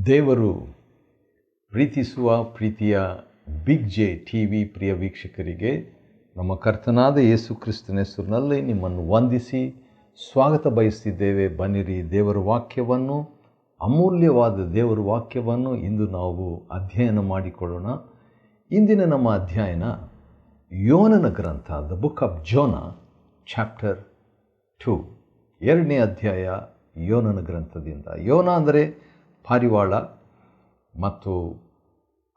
ದೇವರು ಪ್ರೀತಿಸುವ ಪ್ರೀತಿಯ ಬಿಗ್ ಜೆ ಟಿವಿ ಪ್ರಿಯ ವೀಕ್ಷಕರಿಗೆ ನಮ್ಮ ಕರ್ತನಾದ ಯೇಸು ಕ್ರಿಸ್ತನ ಹೆಸರಿನಲ್ಲಿ ನಿಮ್ಮನ್ನು ವಂದಿಸಿ ಸ್ವಾಗತ ಬಯಸ್ತಿದ್ದೇವೆ. ಬನ್ನಿರಿ, ದೇವರ ವಾಕ್ಯವನ್ನು, ಅಮೂಲ್ಯವಾದ ದೇವರ ವಾಕ್ಯವನ್ನು ಇಂದು ನಾವು ಅಧ್ಯಯನ ಮಾಡಿಕೊಳ್ಳೋಣ. ಇಂದಿನ ನಮ್ಮ ಅಧ್ಯಯನ ಯೋನನ ಗ್ರಂಥ, ದ ಬುಕ್ ಆಫ್ ಜೋನ, ಚಾಪ್ಟರ್ 2, 2ನೇ ಅಧ್ಯಾಯ ಯೋನನ ಗ್ರಂಥದಿಂದ. ಯೋನ ಅಂದರೆ ಪಾರಿವಾಳ, ಮತ್ತು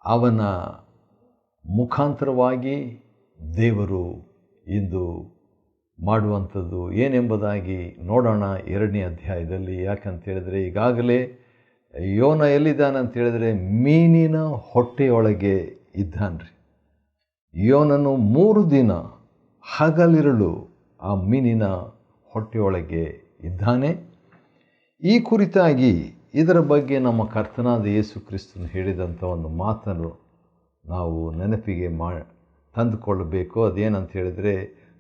ಅವನ ಮುಖಾಂತರವಾಗಿ ದೇವರು ಇಂದು ಮಾಡುವಂಥದ್ದು ಏನೆಂಬುದಾಗಿ ನೋಡೋಣ 2ನೇ ಅಧ್ಯಾಯದಲ್ಲಿ. ಯಾಕಂತೇಳಿದರೆ ಈಗಾಗಲೇ ಯೋನ ಎಲ್ಲಿದ್ದಾನಂತೇಳಿದರೆ ಮೀನಿನ ಹೊಟ್ಟೆಯೊಳಗೆ ಇದ್ದಾನ್ರಿ. ಯೋನನು 3 ದಿನ ಹಗಲಿರುಳು ಆ ಮೀನಿನ ಹೊಟ್ಟೆಯೊಳಗೆ ಇದ್ದಾನೆ. ಈ ಕುರಿತಾಗಿ ಇದರ ಬಗ್ಗೆ ನಮ್ಮ ಕರ್ತನಾದ ಯೇಸು ಕ್ರಿಸ್ತನು ಹೇಳಿದಂಥ ಒಂದು ಮಾತನ್ನು ನಾವು ನೆನಪಿಗೆ ತಂದುಕೊಳ್ಳಬೇಕು. ಅದೇನಂತ ಹೇಳಿದರೆ,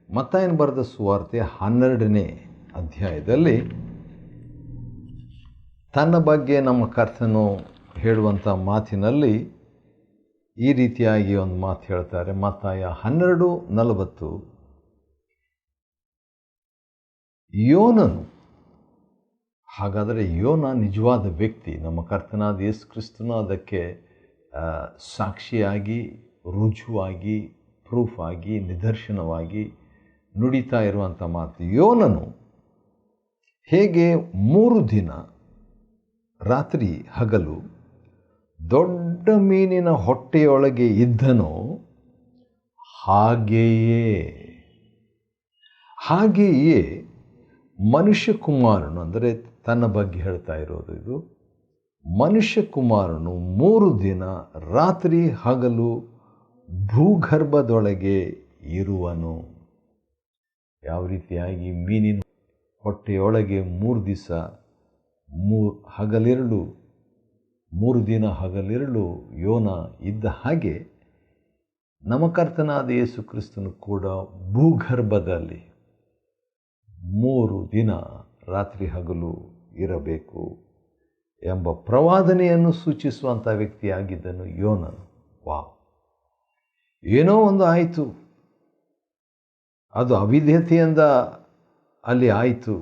ಮತ್ತಾಯನ ಬರೆದ ಸುವಾರ್ತೆ 12ನೇ ಅಧ್ಯಾಯದಲ್ಲಿ ತನ್ನ ಬಗ್ಗೆ ನಮ್ಮ ಕರ್ತನು ಹೇಳುವಂಥ ಮಾತಿನಲ್ಲಿ ಈ ರೀತಿಯಾಗಿ ಒಂದು ಮಾತು ಹೇಳ್ತಾರೆ. ಮತ್ತಾಯ 12:40, ಯೋನನು, ಹಾಗಾದರೆ ಯೋನ ನಿಜವಾದ ವ್ಯಕ್ತಿ. ನಮ್ಮ ಕರ್ತನಾದ ಯೇಸು ಕ್ರಿಸ್ತನು ಅದಕ್ಕೆ ಸಾಕ್ಷಿಯಾಗಿ, ರುಜುವಾಗಿ, ಪ್ರೂಫ್ ಆಗಿ, ನಿದರ್ಶನವಾಗಿ ನುಡಿತಾ ಇರುವಂಥ ಮಾತು. ಯೋನನು ಹೇಗೆ 3 ದಿನ ರಾತ್ರಿ ಹಗಲು ದೊಡ್ಡ ಮೀನಿನ ಹೊಟ್ಟೆಯೊಳಗೆ ಇದ್ದನೋ ಹಾಗೆಯೇ ಮನುಷ್ಯ ಕುಮಾರನು, ಅಂದರೆ ತನ್ನ ಬಗ್ಗೆ ಹೇಳ್ತಾ ಇರೋದು ಇದು, ಮನುಷ್ಯ ಕುಮಾರನು 3 ದಿನ ರಾತ್ರಿ ಹಗಲು ಭೂಗರ್ಭದೊಳಗೆ ಇರುವನು. ಯಾವ ರೀತಿಯಾಗಿ ಮೀನಿನ ಹೊಟ್ಟೆಯೊಳಗೆ 3 ದಿವಸ ಹಗಲಿರುಳು, 3 ದಿನ ಹಗಲಿರುಳು ಯೋನ ಇದ್ದ ಹಾಗೆ ನಮ್ಮ ಕರ್ತನಾದ ಯೇಸು ಕ್ರಿಸ್ತನು ಕೂಡ ಭೂಗರ್ಭದಲ್ಲಿ 3 ದಿನ ರಾತ್ರಿ ಹಗಲು ಇರಬೇಕು ಎಂಬ ಪ್ರವಾದನೆಯನ್ನು ಸೂಚಿಸುವಂಥ ವ್ಯಕ್ತಿಯಾಗಿದ್ದನು ಯೋನನು. ಏನೋ ಒಂದು ಆಯಿತು, ಅದು ಅವಿಧೇಯತೆಯಿಂದ ಅಲ್ಲಿ ಆಯಿತು,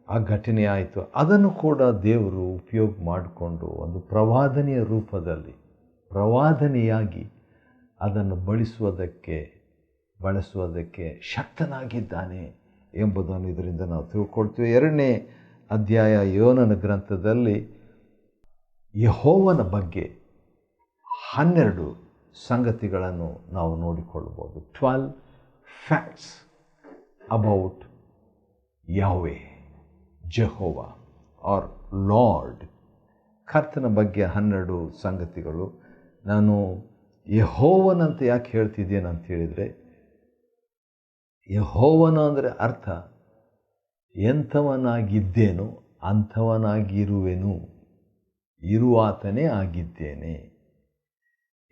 ಆ ಘಟನೆ ಆಯಿತು. ಅದನ್ನು ಕೂಡ ದೇವರು ಉಪಯೋಗ ಮಾಡಿಕೊಂಡು ಒಂದು ಪ್ರವಾದನೆಯ ರೂಪದಲ್ಲಿ, ಪ್ರವಾದನೆಯಾಗಿ ಅದನ್ನು ಬಳಸುವುದಕ್ಕೆ ಶಕ್ತನಾಗಿದ್ದಾನೆ ಎಂಬುದನ್ನು ಇದರಿಂದ ನಾವು ತಿಳ್ಕೊಳ್ತೀವಿ. 2ನೇ ಅಧ್ಯಾಯ ಯೋನನ ಗ್ರಂಥದಲ್ಲಿ ಯೆಹೋವನ ಬಗ್ಗೆ 12 ಸಂಗತಿಗಳನ್ನು ನಾವು ನೋಡಿಕೊಳ್ಳಬಹುದು. 12 facts about Yahweh, Jehovah or Lord. ಕರ್ತನ ಬಗ್ಗೆ 12 ಸಂಗತಿಗಳು. ನಾನು ಯೆಹೋವನಂತ ಯಾಕೆ ಹೇಳ್ತಿದ್ದೇನೆ ಅಂತ ಹೇಳಿದರೆ, ಯೆಹೋವನ ಅಂದರೆ ಅರ್ಥ ಎಂಥವನಾಗಿದ್ದೇನೋ ಅಂಥವನಾಗಿರುವೆನು, ಇರುವಾತನೇ ಆಗಿದ್ದೇನೆ.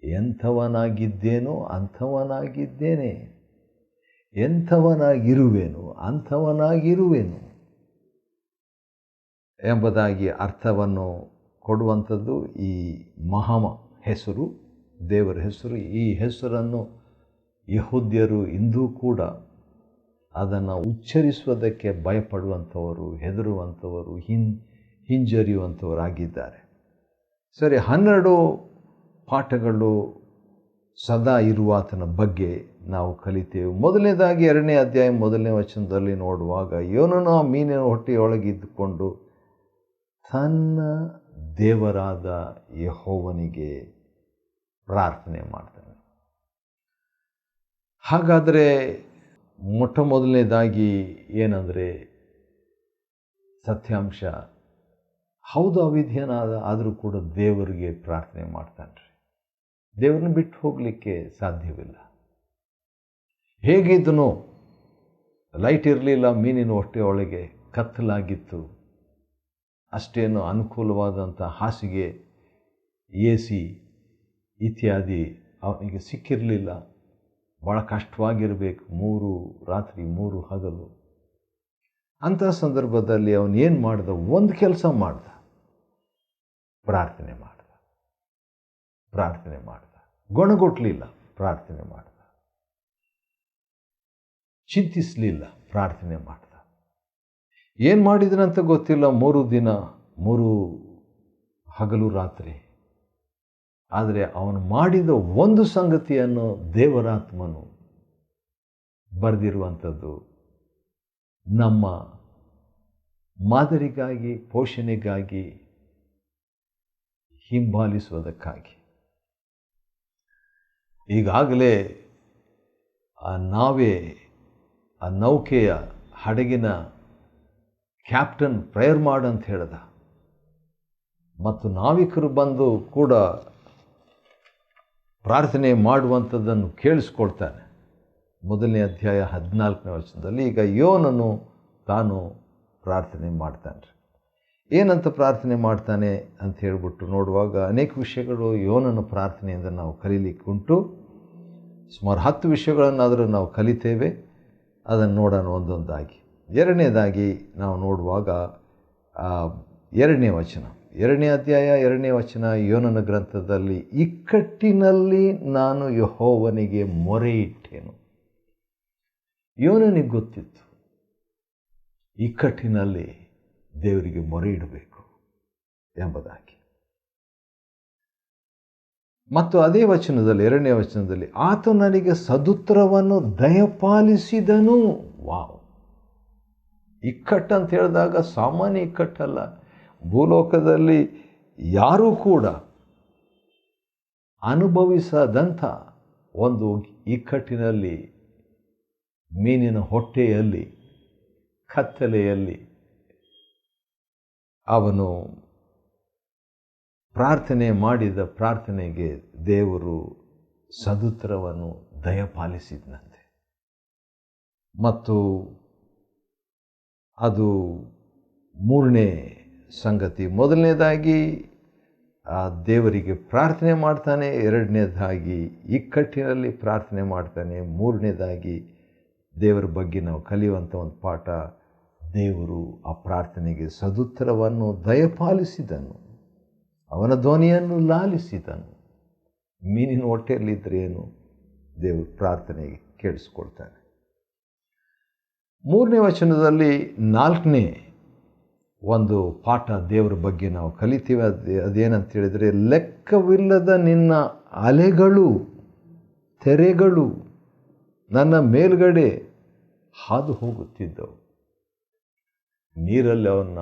ಎಂಥವನಾಗಿದ್ದೇನೋ ಅಂಥವನಾಗಿದ್ದೇನೆ, ಎಂಥವನಾಗಿರುವೆನು ಅಂಥವನಾಗಿರುವೆನು ಎಂಬುದಾಗಿ ಅರ್ಥವನ್ನು ಕೊಡುವಂಥದ್ದು ಈ ಹೆಸರು, ದೇವರ ಹೆಸರು. ಈ ಹೆಸರನ್ನು ಯೆಹೂದ್ಯರು ಇಂದೂ ಕೂಡ ಅದನ್ನು ಉಚ್ಚರಿಸುವುದಕ್ಕೆ ಭಯಪಡುವಂಥವರು, ಹೆದರುವಂಥವರು, ಹಿಂಜರಿಯುವಂಥವರಾಗಿದ್ದಾರೆ. ಸರಿ, 12 ಪಾಠಗಳು ಸದಾ ಇರುವಾತನ ಬಗ್ಗೆ ನಾವು ಕಲಿತೇವೆ. ಮೊದಲನೇದಾಗಿ 2ನೇ ಅಧ್ಯಾಯ 1ನೇ ವಚನದಲ್ಲಿ ನೋಡುವಾಗ, ಯೋನನು ಆ ಮೀನಿನ ಹೊಟ್ಟೆಯೊಳಗಿದ್ದುಕೊಂಡು ತನ್ನ ದೇವರಾದ ಯೆಹೋವನಿಗೆ ಪ್ರಾರ್ಥನೆ ಮಾಡ್ತಾನೆ. ಹಾಗಾದರೆ ಮೊದಲನೇದಾಗಿ ಏನಂದರೆ ಸತ್ಯಾಂಶ, ಹೌದು, ಅವಿಧೇಯನಾದ ಆದರೂ ಕೂಡ ದೇವರಿಗೆ ಪ್ರಾರ್ಥನೆ ಮಾಡ್ತಾನೆ ರೀ. ದೇವ್ರನ್ನ ಬಿಟ್ಟು ಹೋಗಲಿಕ್ಕೆ ಸಾಧ್ಯವಿಲ್ಲ. ಹೇಗಿದ್ದನೋ, ಲೈಟ್ ಇರಲಿಲ್ಲ, ಮೀನಿನ ಹೊಟ್ಟೆಯೊಳಗೆ ಕತ್ತಲಾಗಿತ್ತು, ಅಷ್ಟೇನು ಅನುಕೂಲವಾದಂಥ ಹಾಸಿಗೆ, AC ಇತ್ಯಾದಿ ಅವನಿಗೆ ಸಿಕ್ಕಿರಲಿಲ್ಲ. ಭಾಳ ಕಷ್ಟವಾಗಿರಬೇಕು, 3 ರಾತ್ರಿ 3 ಹಗಲು. ಅಂಥ ಸಂದರ್ಭದಲ್ಲಿ ಅವನು ಏನು ಮಾಡ್ದ? ಒಂದು ಕೆಲಸ ಮಾಡ್ದ. ಪ್ರಾರ್ಥನೆ ಮಾಡ್ದ. ಗೊಣಗೊಟ್ಲಿಲ್ಲ, ಪ್ರಾರ್ಥನೆ ಮಾಡ್ದ. ಚಿಂತಿಸಲಿಲ್ಲ, ಪ್ರಾರ್ಥನೆ ಮಾಡ್ದ. ಏನು ಮಾಡಿದನಂತ ಗೊತ್ತಿಲ್ಲ. 3 ದಿನ 3 ಹಗಲು ರಾತ್ರಿ. ಆದರೆ ಅವನು ಮಾಡಿದ ಒಂದು ಸಂಗತಿಯನ್ನು ದೇವರಾತ್ಮನು ಬರೆದಿರುವಂಥದ್ದು ನಮ್ಮ ಮಾದರಿಗಾಗಿ, ಪೋಷಣೆಗಾಗಿ, ಹಿಂಬಾಲಿಸುವುದಕ್ಕಾಗಿ. ಈಗಾಗಲೇ ಆ ನೌಕೆಯ ಹಡಗಿನ ಕ್ಯಾಪ್ಟನ್ ಪ್ರೇಯರ್ ಮಾಡಂತ ಹೇಳ್ದ. ಮತ್ತು ನಾವಿಕರು ಬಂದು ಕೂಡ ಪ್ರಾರ್ಥನೆ ಮಾಡುವಂಥದ್ದನ್ನು ಕೇಳಿಸ್ಕೊಳ್ತಾನೆ. 1ನೇ ಅಧ್ಯಾಯ 14ನೇ ವಚನದಲ್ಲಿ. ಈಗ ಯೋನನು ತಾನು ಪ್ರಾರ್ಥನೆ ಮಾಡ್ತಾನೆ. ಏನಂತ ಪ್ರಾರ್ಥನೆ ಮಾಡ್ತಾನೆ ಅಂತ ಹೇಳ್ಬಿಟ್ಟು ನೋಡುವಾಗ ಅನೇಕ ವಿಷಯಗಳು ಯೋನನ ಪ್ರಾರ್ಥನೆಯಿಂದ ನಾವು ಕಲೀಲಿಕ್ಕೆ ಉಂಟು. ಸುಮಾರು 10 ವಿಷಯಗಳನ್ನಾದರೂ ನಾವು ಕಲಿತೇವೆ. ಅದನ್ನು ನೋಡೋಣ ಒಂದೊಂದಾಗಿ. 2ನೇದಾಗಿ ನಾವು ನೋಡುವಾಗ 2ನೇ ವಚನ, 2ನೇ ಅಧ್ಯಾಯ 2ನೇ ವಚನ, ಯೋನನ ಗ್ರಂಥದಲ್ಲಿ, ಇಕ್ಕಟ್ಟಿನಲ್ಲಿ ನಾನು ಯೆಹೋವನಿಗೆ ಮೊರೆ ಇಟ್ಟೆನು. ಯೋನನಿಗೆ ಗೊತ್ತಿತ್ತು ಇಕ್ಕಟ್ಟಿನಲ್ಲಿ ದೇವರಿಗೆ ಮೊರೆ ಇಡಬೇಕು ಎಂಬುದಾಗಿ. ಮತ್ತು ಅದೇ ವಚನದಲ್ಲಿ, 2ನೇ ವಚನದಲ್ಲಿ, ಆತ ನನಗೆ ಸದುತ್ತರವನ್ನು ದಯಪಾಲಿಸಿದನು. ವಾವ್! ಇಕ್ಕಟ್ಟಂತ ಹೇಳಿದಾಗ ಸಾಮಾನ್ಯ ಇಕ್ಕಟ್ಟಲ್ಲ. ಭೂಲೋಕದಲ್ಲಿ ಯಾರೂ ಕೂಡ ಅನುಭವಿಸದಂಥ ಒಂದು ಇಕ್ಕಟ್ಟಿನಲ್ಲಿ, ಮೀನಿನ ಹೊಟ್ಟೆಯಲ್ಲಿ, ಕತ್ತಲೆಯಲ್ಲಿ ಅವನು ಪ್ರಾರ್ಥನೆ ಮಾಡಿದ ಪ್ರಾರ್ಥನೆಗೆ ದೇವರು ಸದುತ್ತರವನ್ನು ದಯಪಾಲಿಸಿದನಂತೆ. ಮತ್ತು ಅದು 3ನೇ ಸಂಗತಿ. 1ನೇದಾಗಿ ದೇವರಿಗೆ ಪ್ರಾರ್ಥನೆ ಮಾಡ್ತಾನೆ, 2ನೇದಾಗಿ ಇಕ್ಕಟ್ಟಿನಲ್ಲಿ ಪ್ರಾರ್ಥನೆ ಮಾಡ್ತಾನೆ, 3ನೇದಾಗಿ ದೇವರ ಬಗ್ಗೆ ನಾವು ಕಲಿಯುವಂಥ ಒಂದು ಪಾಠ, ದೇವರು ಆ ಪ್ರಾರ್ಥನೆಗೆ ಸದುತ್ತರವನ್ನು ದಯಪಾಲಿಸಿದನು, ಅವನ ಧ್ವನಿಯನ್ನು ಲಾಲಿಸಿದನು. ಮೀನಿನ ಹೊಟ್ಟೆಯಲ್ಲಿದ್ದರೇನು, ದೇವರು ಪ್ರಾರ್ಥನೆಗೆ ಕೇಳಿಸ್ಕೊಳ್ತಾನೆ. 3ನೇ ವಚನದಲ್ಲಿ 4ನೇ ಒಂದು ಪಾಠ ದೇವರ ಬಗ್ಗೆ ನಾವು ಕಲಿತೀವಿ. ಅದೇನಂತ ಹೇಳಿದರೆ, ಲೆಕ್ಕವಿಲ್ಲದ ನಿನ್ನ ಅಲೆಗಳು, ತೆರೆಗಳು ನನ್ನ ಮೇಲ್ಗಡೆ ಹಾದು ಹೋಗುತ್ತಿದ್ದವು. ನೀರಲ್ಲಿ ಅವನ್ನ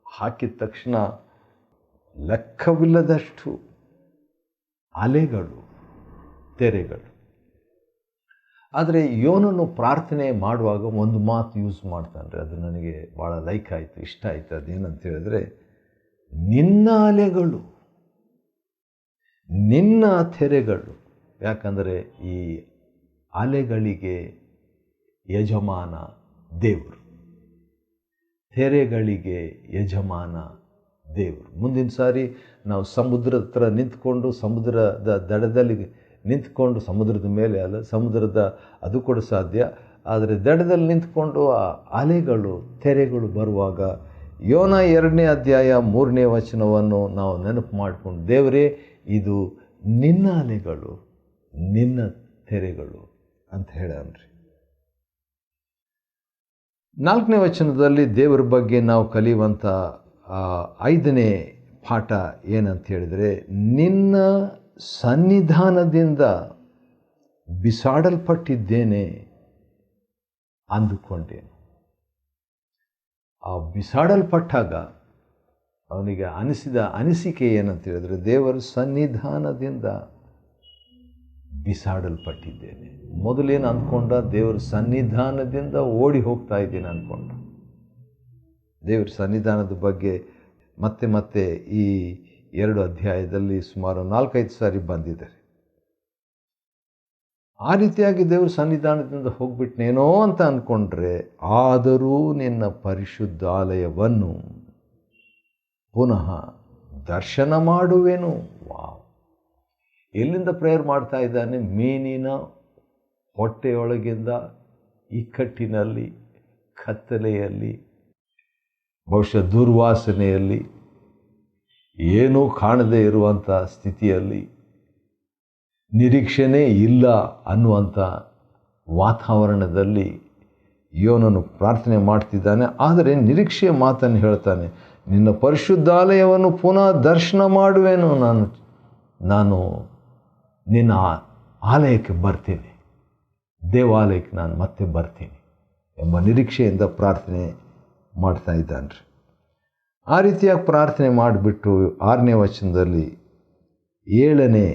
ಹಾಕಿದ ತಕ್ಷಣ ಲೆಕ್ಕವಿಲ್ಲದಷ್ಟು ಅಲೆಗಳು, ತೆರೆಗಳು. ಆದರೆ ಯೋನನು ಪ್ರಾರ್ಥನೆ ಮಾಡುವಾಗ ಒಂದು ಮಾತು ಯೂಸ್ ಮಾಡ್ತಾನೆ, ಅದು ನನಗೆ ಭಾಳ ಲೈಕ್ ಆಯಿತು, ಇಷ್ಟ ಆಯಿತು. ಅದೇನಂತ ಹೇಳಿದ್ರೆ, ನಿನ್ನ ಅಲೆಗಳು, ನಿನ್ನ ತೆರೆಗಳು. ಯಾಕಂದರೆ ಈ ಅಲೆಗಳಿಗೆ ಯಜಮಾನ ದೇವರು, ತೆರೆಗಳಿಗೆ ಯಜಮಾನ ದೇವರು. ಮುಂದಿನ ಸಾರಿ ನಾವು ಸಮುದ್ರದ ಹತ್ರ ನಿಂತ್ಕೊಂಡು, ಸಮುದ್ರದ ದಡದಲ್ಲಿ ನಿಂತ್ಕೊಂಡು, ಸಮುದ್ರದ ಮೇಲೆ ಅಲ್ಲ, ಸಮುದ್ರದ ಅದು ಕೂಡ ಸಾಧ್ಯ, ಆದರೆ ದಡದಲ್ಲಿ ನಿಂತ್ಕೊಂಡು ಆ ಅಲೆಗಳು, ತೆರೆಗಳು ಬರುವಾಗ ಯೋನ 2ನೇ ಅಧ್ಯಾಯ 3ನೇ ವಚನವನ್ನು ನಾವು ನೆನಪು ಮಾಡಿಕೊಂಡು, ದೇವರೇ ಇದು ನಿನ್ನ ಅಲೆಗಳು, ನಿನ್ನ ತೆರೆಗಳು ಅಂತ ಹೇಳನ್ರಿ. 4ನೇ ವಚನದಲ್ಲಿ ದೇವರ ಬಗ್ಗೆ ನಾವು ಕಲಿಯುವಂಥ 5ನೇ ಪಾಠ ಏನಂತ ಹೇಳಿದರೆ, ನಿನ್ನ ಸನ್ನಿಧಾನದಿಂದ ಬಿಸಾಡಲ್ಪಟ್ಟಿದ್ದೇನೆ ಅಂದುಕೊಂಡೇನು. ಆ ಬಿಸಾಡಲ್ಪಟ್ಟಾಗ ಅವನಿಗೆ ಅನಿಸಿದ ಅನಿಸಿಕೆ ಏನಂತ ಹೇಳಿದರೆ, ದೇವರ ಸನ್ನಿಧಾನದಿಂದ ಬಿಸಾಡಲ್ಪಟ್ಟಿದ್ದೇನೆ. ಮೊದಲೇನು ಅಂದ್ಕೊಂಡ, ದೇವರ ಸನ್ನಿಧಾನದಿಂದ ಓಡಿ ಹೋಗ್ತಾ ಇದ್ದೀನಿ ಅಂದ್ಕೊಂಡ. ದೇವರ ಸನ್ನಿಧಾನದ ಬಗ್ಗೆ ಮತ್ತೆ ಮತ್ತೆ ಈ 2 ಅಧ್ಯಾಯದಲ್ಲಿ ಸುಮಾರು 4-5 ಸಾರಿ ಬಂದಿದ್ದಾರೆ. ಆ ರೀತಿಯಾಗಿ ದೇವರ ಸನ್ನಿಧಾನದಿಂದ ಹೋಗ್ಬಿಟ್ನೇನೋ ಅಂತ ಅಂದ್ಕೊಂಡ್ರೆ, ಆದರೂ ನಿನ್ನ ಪರಿಶುದ್ಧಾಲಯವನ್ನು ಪುನಃ ದರ್ಶನ ಮಾಡುವೆನು. ವಾವ್! ಎಲ್ಲಿಂದ ಪ್ರೇಯರ್ ಮಾಡ್ತಾ ಇದ್ದಾನೆ? ಮೀನಿನ ಹೊಟ್ಟೆಯೊಳಗಿಂದ, ಇಕ್ಕಟ್ಟಿನಲ್ಲಿ, ಕತ್ತಲೆಯಲ್ಲಿ, ಬಹುಶಃ ದುರ್ವಾಸನೆಯಲ್ಲಿ, ಏನೂ ಕಾಣದೇ ಇರುವಂಥ ಸ್ಥಿತಿಯಲ್ಲಿ, ನಿರೀಕ್ಷೆನೇ ಇಲ್ಲ ಅನ್ನುವಂಥ ವಾತಾವರಣದಲ್ಲಿ ಯೋನನು ಪ್ರಾರ್ಥನೆ ಮಾಡ್ತಿದ್ದಾನೆ. ಆದರೆ ನಿರೀಕ್ಷೆಯ ಮಾತನ್ನು ಹೇಳ್ತಾನೆ, ನಿನ್ನ ಪರಿಶುದ್ಧಾಲಯವನ್ನು ಪುನಃ ದರ್ಶನ ಮಾಡುವೆನು, ನಾನು ನಿನ್ನ ಆಲಯಕ್ಕೆ ಬರ್ತೀನಿ, ದೇವಾಲಯಕ್ಕೆ ನಾನು ಮತ್ತೆ ಬರ್ತೀನಿ ಎಂಬ ನಿರೀಕ್ಷೆಯಿಂದ ಪ್ರಾರ್ಥನೆ ಮಾಡ್ತಾ ಇದ್ದಾನೆ. ಆ ರೀತಿಯಾಗಿ ಪ್ರಾರ್ಥನೆ ಮಾಡಿಬಿಟ್ಟು 6ನೇ ವಚನದಲ್ಲಿ 7ನೇ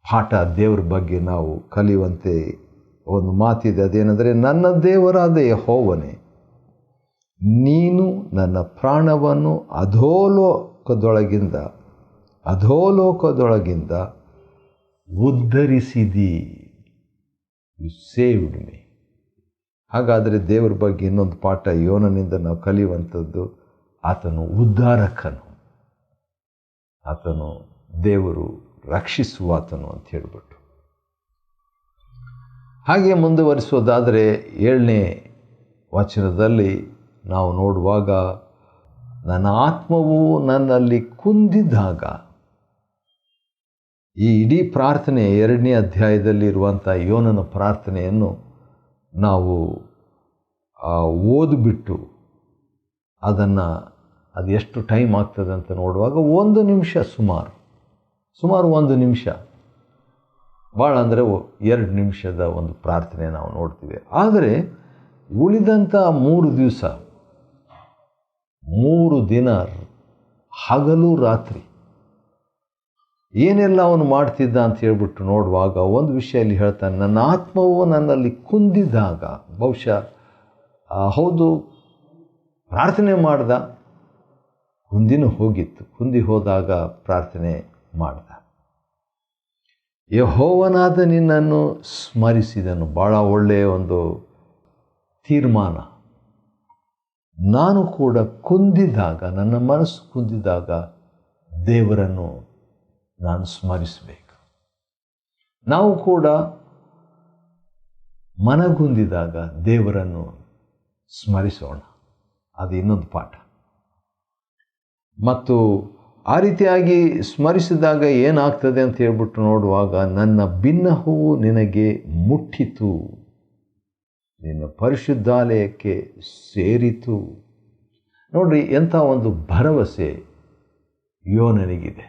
ಪಾಠ ದೇವರ ಬಗ್ಗೆ ನಾವು ಕಲಿಯುವಂತೆ ಒಂದು ಮಾತಿದೆ. ಅದೇನೆಂದರೆ, ನನ್ನ ದೇವರಾದ ಯೆಹೋವನೇ, ನೀನು ನನ್ನ ಪ್ರಾಣವನ್ನು ಅಧೋಲೋಕದೊಳಗಿಂದ ಉದ್ಧರಿಸಿದಿ. You saved me. ಹಾಗಾದರೆ ದೇವರ ಬಗ್ಗೆ ಇನ್ನೊಂದು ಪಾಠ ಯೋನನಿಂದ ನಾವು ಕಲಿಯುವಂಥದ್ದು, ಆತನು ಉದ್ಧಾರಕನು, ಆತನು ದೇವರು ರಕ್ಷಿಸುವಾತನು ಅಂತ ಹೇಳಿಬಿಟ್ಟು. ಹಾಗೆ ಮುಂದುವರಿಸೋದಾದರೆ 7ನೇ ವಚನದಲ್ಲಿ ನಾವು ನೋಡುವಾಗ, ನನ್ನ ಆತ್ಮವು ನನ್ನಲ್ಲಿ ಕುಂದಿದಾಗ, ಈ ಇಡೀ ಪ್ರಾರ್ಥನೆ 2ನೇ ಅಧ್ಯಾಯದಲ್ಲಿ ಇರುವಂಥ ಯೋನನ ಪ್ರಾರ್ಥನೆಯನ್ನು ನಾವು ಓದಿಬಿಟ್ಟು ಅದು ಎಷ್ಟು ಟೈಮ್ ಆಗ್ತದೆ ಅಂತ ನೋಡುವಾಗ 1 ನಿಮಿಷ, ಸುಮಾರು 1 ನಿಮಿಷ, ಭಾಳ ಅಂದರೆ 2 ನಿಮಿಷದ ಒಂದು ಪ್ರಾರ್ಥನೆ ನಾವು ನೋಡ್ತೀವಿ. ಆದರೆ ಉಳಿದಂಥ 3 ದಿನ ಹಗಲು ರಾತ್ರಿ ಏನೆಲ್ಲ ಅವನು ಮಾಡ್ತಿದ್ದ ಅಂತ ಹೇಳ್ಬಿಟ್ಟು ನೋಡುವಾಗ ಒಂದು ವಿಷಯ ಇಲ್ಲಿ ಹೇಳ್ತಾನೆ, ನನ್ನ ಆತ್ಮವು ನನ್ನಲ್ಲಿ ಕುಂದಿದಾಗ. ಬಹುಶಃ ಹೌದು, ಪ್ರಾರ್ಥನೆ ಮಾಡ್ದ, ಕುಂದಿ ಹೋದಾಗ ಪ್ರಾರ್ಥನೆ ಮಾಡ್ದ. ಯೆಹೋವನಾದ ನಿನ್ನನ್ನು ಸ್ಮರಿಸಿದನು. ಭಾಳ ಒಳ್ಳೆಯ ಒಂದು ತೀರ್ಮಾನ. ನಾನು ಕೂಡ ಕುಂದಿದಾಗ, ನನ್ನ ಮನಸ್ಸು ಕುಂದಿದಾಗ ದೇವರನ್ನು ನಾನು ಸ್ಮರಿಸಬೇಕು. ನಾವು ಕೂಡ ಮನಗುಂದಿದಾಗ ದೇವರನ್ನು ಸ್ಮರಿಸೋಣ. ಅದು ಇನ್ನೊಂದು ಪಾಠ. ಮತ್ತು ಆ ರೀತಿಯಾಗಿ ಸ್ಮರಿಸಿದಾಗ ಏನಾಗ್ತದೆ ಅಂತ ಹೇಳ್ಬಿಟ್ಟು ನೋಡುವಾಗ, ನನ್ನ ಬಿನ್ನಹವು ನಿನಗೆ ಮುಟ್ಟಿತು, ನಿನ್ನ ಪರಿಶುದ್ಧಾಲಯಕ್ಕೆ ಸೇರಿತು. ನೋಡ್ರಿ, ಎಂಥ ಒಂದು ಭರವಸೆ ಯೋನನಿಗಿದೆ.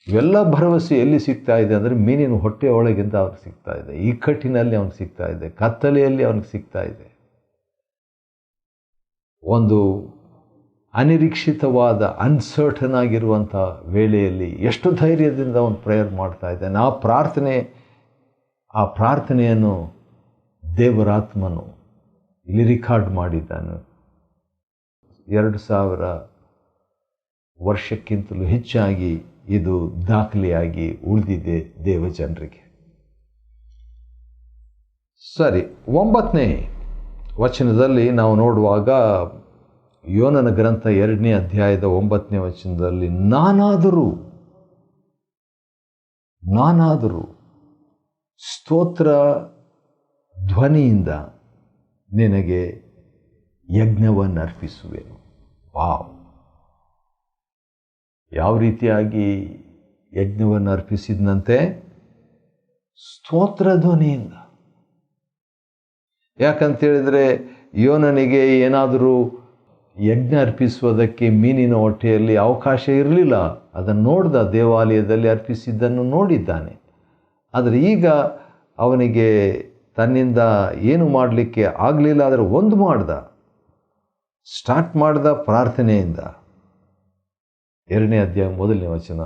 ಇವೆಲ್ಲ ಭರವಸೆ ಎಲ್ಲಿ ಸಿಗ್ತಾ ಇದೆ ಅಂದರೆ, ಮೀನಿನ ಹೊಟ್ಟೆ ಒಳಗಿಂದ ಅವ್ರಿಗೆ ಸಿಗ್ತಾ ಇದೆ, ಇಕ್ಕಟ್ಟಿನಲ್ಲಿ ಅವನಿಗೆ ಸಿಗ್ತಾ ಇದೆ, ಕತ್ತಲೆಯಲ್ಲಿ ಅವನಿಗೆ ಸಿಗ್ತಾ ಇದೆ. ಒಂದು ಅನಿರೀಕ್ಷಿತವಾದ ಅನ್ಸರ್ಟನ್ ಆಗಿರುವಂಥ ವೇಳೆಯಲ್ಲಿ ಎಷ್ಟು ಧೈರ್ಯದಿಂದ ಅವನು ಪ್ರೇಯರ್ ಮಾಡ್ತಾ ಇದ್ದಾನೆ. ಆ ಪ್ರಾರ್ಥನೆಯನ್ನು ದೇವರಾತ್ಮನು ಇಲ್ಲಿ ರಿಕಾರ್ಡ್ ಮಾಡಿದ್ದಾನೆ. 2000 ವರ್ಷಕ್ಕಿಂತಲೂ ಹೆಚ್ಚಾಗಿ ಇದು ದಾಖಲೆಯಾಗಿ ಉಳಿದಿದೆ ದೇವಜನರಿಗೆ. ಸರಿ, 9ನೇ ವಚನದಲ್ಲಿ ನಾವು ನೋಡುವಾಗ, ಯೋನನ ಗ್ರಂಥ 2ನೇ ಅಧ್ಯಾಯದ 9ನೇ ವಚನದಲ್ಲಿ, ನಾನಾದರೂ ಸ್ತೋತ್ರ ಧ್ವನಿಯಿಂದ ನಿನಗೆ ಯಜ್ಞವನ್ನು ಅರ್ಪಿಸುವೆನು. ವಾವ್! ಯಾವ ರೀತಿಯಾಗಿ ಯಜ್ಞವನ್ನು ಅರ್ಪಿಸಿದನಂತೆ? ಸ್ತೋತ್ರ ಧ್ವನಿಯಿಂದ. ಯಾಕಂತೇಳಿದರೆ ಯೋನನಿಗೆ ಏನಾದರೂ ಯಜ್ಞ ಅರ್ಪಿಸುವುದಕ್ಕೆ ಮೀನಿನ ಹೊಟ್ಟೆಯಲ್ಲಿ ಅವಕಾಶ ಇರಲಿಲ್ಲ. ಅದನ್ನು ನೋಡ್ದ, ದೇವಾಲಯದಲ್ಲಿ ಅರ್ಪಿಸಿದ್ದನ್ನು ನೋಡಿದ್ದಾನೆ. ಆದರೆ ಈಗ ಅವನಿಗೆ ತನ್ನಿಂದ ಏನು ಮಾಡಲಿಕ್ಕೆ ಆಗಲಿಲ್ಲ. ಆದರೆ ಒಂದು ಸ್ಟಾರ್ಟ್ ಮಾಡ್ದ ಪ್ರಾರ್ಥನೆಯಿಂದ. 2ನೇ ಅಧ್ಯಾಯ 1ನೇ ವಚನ.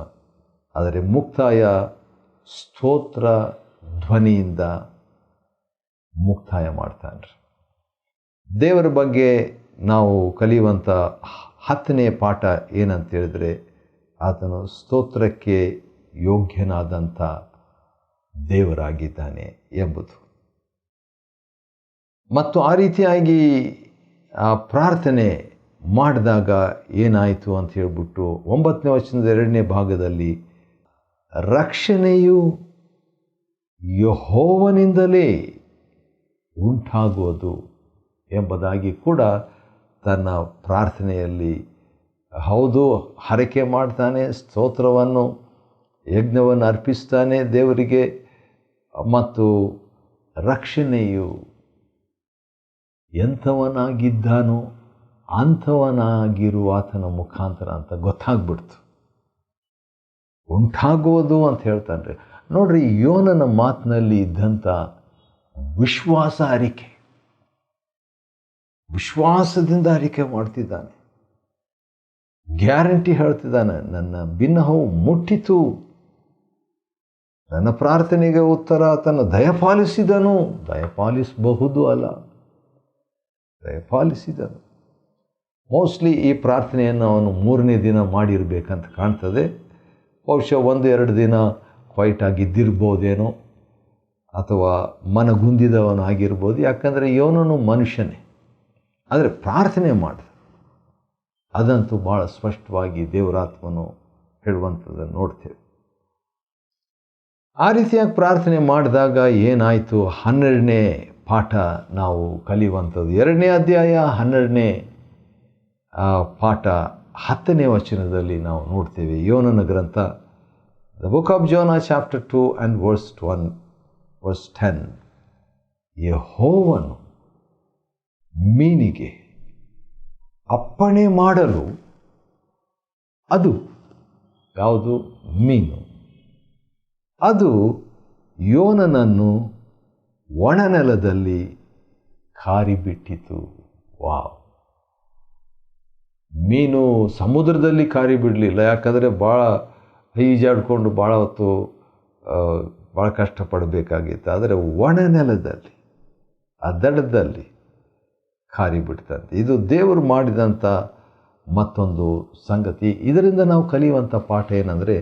ಆದರೆ ಮುಕ್ತಾಯ ಸ್ತೋತ್ರ ಧ್ವನಿಯಿಂದ ಮುಕ್ತಾಯ ಮಾಡ್ತಾನೆ. ದೇವರ ಬಗ್ಗೆ ನಾವು ಕಲಿಯುವಂಥ 10ನೇ ಪಾಠ ಏನಂತ ಹೇಳಿದ್ರೆ, ಆತನು ಸ್ತೋತ್ರಕ್ಕೆ ಯೋಗ್ಯನಾದಂಥ ದೇವರಾಗಿದ್ದಾನೆ ಎಂಬುದು. ಮತ್ತು ಆ ರೀತಿಯಾಗಿ ಆ ಪ್ರಾರ್ಥನೆ ಮಾಡಿದಾಗ ಏನಾಯಿತು ಅಂತ ಹೇಳ್ಬಿಟ್ಟು 9ನೇ ವಚನದ 2ನೇ ಭಾಗದಲ್ಲಿ, ರಕ್ಷಣೆಯು ಯೆಹೋವನಿಂದಲೇ ಉಂಟಾಗುವುದು ಎಂಬುದಾಗಿ ಕೂಡ ತನ್ನ ಪ್ರಾರ್ಥನೆಯಲ್ಲಿ ಹೌದು, ಹರಕೆ ಮಾಡ್ತಾನೆ, ಸ್ತೋತ್ರವನ್ನು ಯಜ್ಞವನ್ನು ಅರ್ಪಿಸ್ತಾನೆ ದೇವರಿಗೆ, ಮತ್ತು ರಕ್ಷಣೆಯು ಎಂಥವನಾಗಿದ್ದಾನೋ ಅಂಥವನಾಗಿರುವ ಆತನ ಮುಖಾಂತರ ಅಂತ ಗೊತ್ತಾಗ್ಬಿಡ್ತು. ಉಂಟಾಗುವುದು ಅಂತ ಹೇಳ್ತಾನೆ. ನೋಡ್ರಿ, ಯೋನನ ಮಾತಿನಲ್ಲಿ ಇದ್ದಂಥ ವಿಶ್ವಾಸ ಅರಿಕೆ, ವಿಶ್ವಾಸದಿಂದ ಅರಿಕೆ ಮಾಡ್ತಿದ್ದಾನೆ. ಗ್ಯಾರಂಟಿ ಹೇಳ್ತಿದ್ದಾನೆ, ನನ್ನ ಬಿನ್ನಹವು ಮುಟ್ಟಿತು, ನನ್ನ ಪ್ರಾರ್ಥನೆಗೆ ಉತ್ತರ ಆತನು ದಯಪಾಲಿಸಿದನು. ದಯಪಾಲಿಸಬಹುದು ಅಲ್ಲ, ದಯಪಾಲಿಸಿದನು. ಮೋಸ್ಟ್ಲಿ ಈ ಪ್ರಾರ್ಥನೆಯನ್ನು ಅವನು 3ನೇ ದಿನ ಮಾಡಿರಬೇಕಂತ ಕಾಣ್ತದೆ. ಬಹುಶಃ 1-2 ದಿನ ಕ್ವೈಟಾಗಿದ್ದಿರ್ಬೋದೇನೋ, ಅಥವಾ ಮನಗುಂದಿದವನು ಆಗಿರ್ಬೋದು. ಯಾಕಂದರೆ ಯೋನನು ಮನುಷ್ಯನೇ, ಆದರೆ ಪ್ರಾರ್ಥನೆ ಮಾಡಿದ ಅದಂತೂ ಭಾಳ ಸ್ಪಷ್ಟವಾಗಿ ದೇವರಾತ್ಮನು ಹೇಳುವಂಥದ್ದನ್ನು ನೋಡ್ತೇವೆ. ಆ ರೀತಿಯಾಗಿ ಪ್ರಾರ್ಥನೆ ಮಾಡಿದಾಗ ಏನಾಯಿತು? 12ನೇ ಪಾಠ ನಾವು ಕಲಿಯುವಂಥದ್ದು. 2ನೇ ಅಧ್ಯಾಯ 12ನೇ ಪಾಠ 10ನೇ ವಚನದಲ್ಲಿ ನಾವು ನೋಡ್ತೇವೆ. ಯೋನನ ಗ್ರಂಥ, the book of Jonah chapter 2 and verse 1, verse 10. ಯೆಹೋವನು ಮೀನಿಗೆ ಅಪ್ಪಣೆ ಮಾಡಲು, ಅದು ಯಾವುದು? ಮೀನು. ಅದು ಯೋನನನ್ನು ಒಣನೆಲದಲ್ಲಿ ಕಾರಿಬಿಟ್ಟಿತು. ವಾವ್! ಮೀನು ಸಮುದ್ರದಲ್ಲಿ ಕಾರಿ ಬಿಡಲಿಲ್ಲ, ಯಾಕಂದರೆ ಭಾಳ ಈಜಾಡಿಕೊಂಡು ಭಾಳ ಹೊತ್ತು ಭಾಳ ಕಷ್ಟಪಡಬೇಕಾಗಿತ್ತು. ಆದರೆ ಒಣನೆಲದಲ್ಲಿ, ಆ ದಡದಲ್ಲಿ ಕಾರಿ ಬಿಡ್ತಂತೆ. ಇದು ದೇವರು ಮಾಡಿದಂಥ ಮತ್ತೊಂದು ಸಂಗತಿ. ಇದರಿಂದ ನಾವು ಕಲಿಯುವಂಥ ಪಾಠ ಏನಂದರೆ,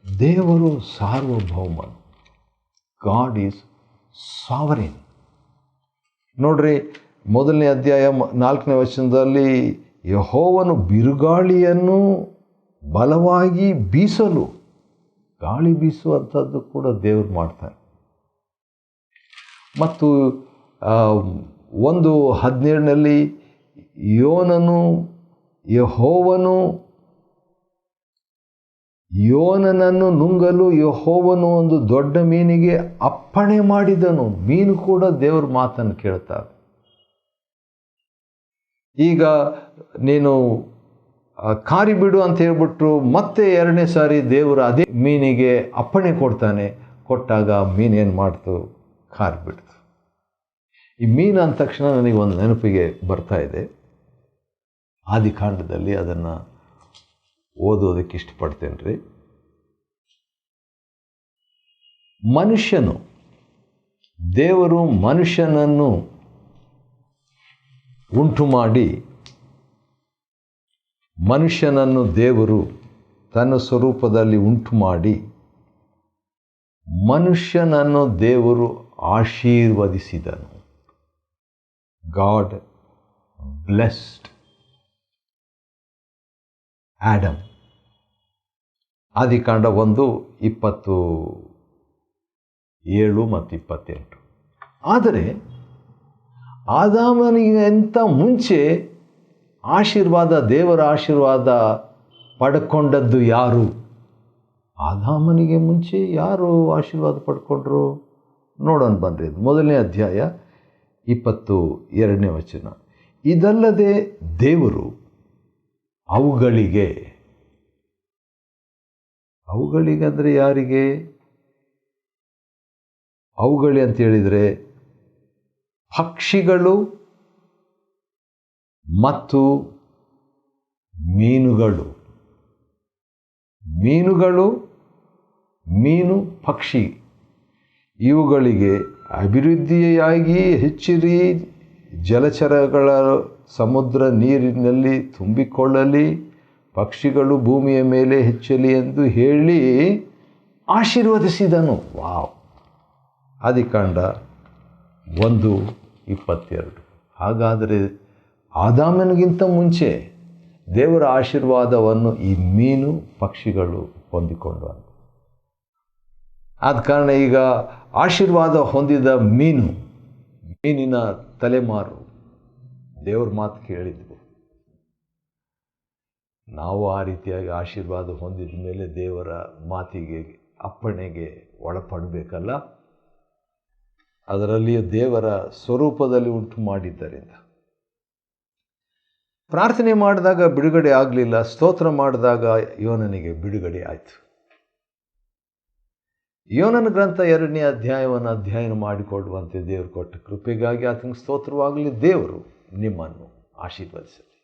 ದೇವರು ಸಾರ್ವಭೌಮನು. God is sovereign. ನೋಡ್ರಿ, 1ನೇ ಅಧ್ಯಾಯ 4ನೇ ವಚನದಲ್ಲಿ ಯೆಹೋವನು ಬಿರುಗಾಳಿಯನ್ನು ಬಲವಾಗಿ ಬೀಸಲು, ಗಾಳಿ ಬೀಸುವಂಥದ್ದು ಕೂಡ ದೇವರು ಮಾಡ್ತಾರೆ. ಮತ್ತು 1:17ನಲ್ಲಿ ಯೆಹೋವನು ಯೋನನನ್ನು ನುಂಗಲು ಯೆಹೋವನು ಒಂದು ದೊಡ್ಡ ಮೀನಿಗೆ ಅಪ್ಪಣೆ ಮಾಡಿದನು. ಮೀನು ಕೂಡ ದೇವ್ರ ಮಾತನ್ನು ಕೇಳ್ತಾರೆ. ಈಗ ನೀನು ಕಾರಿ ಬಿಡು ಅಂತ ಹೇಳ್ಬಿಟ್ರು, ಮತ್ತೆ 2ನೇ ಸಾರಿ ದೇವರು ಅದೇ ಮೀನಿಗೆ ಅಪ್ಪಣೆ ಕೊಡ್ತಾನೆ. ಕೊಟ್ಟಾಗ ಮೀನು ಏನು ಮಾಡ್ತು? ಕಾರಿ ಬಿಡ್ತು. ಈ ಮೀನು ಅಂದ ತಕ್ಷಣ ನನಗೆ ಒಂದು ನೆನಪಿಗೆ ಬರ್ತಾ ಇದೆ. ಆದಿಕಾಂಡದಲ್ಲಿ ಅದನ್ನು ಓದೋದಕ್ಕೆ ಇಷ್ಟಪಡ್ತೇನೆ ರೀ. ದೇವರು ಮನುಷ್ಯನನ್ನು ಉಂಟು ಮಾಡಿ, ಮನುಷ್ಯನನ್ನು ದೇವರು ತನ್ನ ಸ್ವರೂಪದಲ್ಲಿ ಉಂಟು ಮಾಡಿ, ಮನುಷ್ಯನನ್ನು ದೇವರು ಆಶೀರ್ವದಿಸಿದನು. God blessed Adam. ಆದಿಕಾಂಡ 1:27 ಮತ್ತು 28. ಆದರೆ ಆದಾಮನಿಗಿಂತ ಮುಂಚೆ ದೇವರ ಆಶೀರ್ವಾದ ಪಡ್ಕೊಂಡದ್ದು ಯಾರು? ಆದಾಮನಿಗೆ ಮುಂಚೆ ಯಾರು ಆಶೀರ್ವಾದ ಪಡ್ಕೊಂಡ್ರು? ನೋಡೋಣ ಬನ್ರಿ. 1ನೇ ಅಧ್ಯಾಯ 22ನೇ ವಚನ. ಇದಲ್ಲದೆ ದೇವರು ಅವುಗಳಿಗೆ ಅಂದರೆ ಯಾರಿಗೆ? ಅವುಗಳೇ ಅಂತ ಹೇಳಿದರೆ ಪಕ್ಷಿಗಳು ಮತ್ತು ಮೀನುಗಳು. ಮೀನು, ಪಕ್ಷಿ ಇವುಗಳಿಗೆ ಅಭಿವೃದ್ಧಿಯಾಗಿ ಹೆಚ್ಚಿರಿ, ಜಲಚರಗಳ ಸಮುದ್ರ ನೀರಿನಲ್ಲಿ ತುಂಬಿಕೊಳ್ಳಲಿ, ಪಕ್ಷಿಗಳು ಭೂಮಿಯ ಮೇಲೆ ಹೆಚ್ಚಲಿ ಎಂದು ಹೇಳಿ ಆಶೀರ್ವದಿಸಿದನು. ವಾವ್! ಆದಿಕಾಂಡ 1:22. ಹಾಗಾದರೆ ಆದಾಮನಿಗಿಂತ ಮುಂಚೆ ದೇವರ ಆಶೀರ್ವಾದವನ್ನು ಈ ಮೀನು, ಪಕ್ಷಿಗಳು ಹೊಂದಿಕೊಂಡು ಅಂತ. ಆದ ಕಾರಣ ಈಗ ಆಶೀರ್ವಾದ ಹೊಂದಿದ ಮೀನಿನ ತಲೆಮಾರು ದೇವ್ರ ಮಾತು ಕೇಳಿದ್ವು. ನಾವು ಆ ರೀತಿಯಾಗಿ ಆಶೀರ್ವಾದ ಹೊಂದಿದ ಮೇಲೆ ದೇವರ ಮಾತಿಗೆ ಅಪ್ಪಣೆಗೆ ಒಳಪಡಬೇಕಲ್ಲ. ಅದರಲ್ಲಿಯೂ ದೇವರ ಸ್ವರೂಪದಲ್ಲಿ ಉಂಟು ಮಾಡಿದ್ದರಿಂದ ಪ್ರಾರ್ಥನೆ ಮಾಡಿದಾಗ ಬಿಡುಗಡೆ ಆಗಲಿಲ್ಲ, ಸ್ತೋತ್ರ ಮಾಡಿದಾಗ ಯೋನನಿಗೆ ಬಿಡುಗಡೆ ಆಯಿತು. ಯೋನನ ಗ್ರಂಥ 2ನೇ ಅಧ್ಯಾಯವನ್ನು ಅಧ್ಯಯನ ಮಾಡಿಕೊಳ್ಳುವಂತೆ ದೇವರು ಕೊಟ್ಟ ಕೃಪೆಗಾಗಿ ಆತನಿಗೆ ಸ್ತೋತ್ರವಾಗಲಿ. ದೇವರು ನಿಮ್ಮನ್ನು ಆಶೀರ್ವದಿಸಲಿ.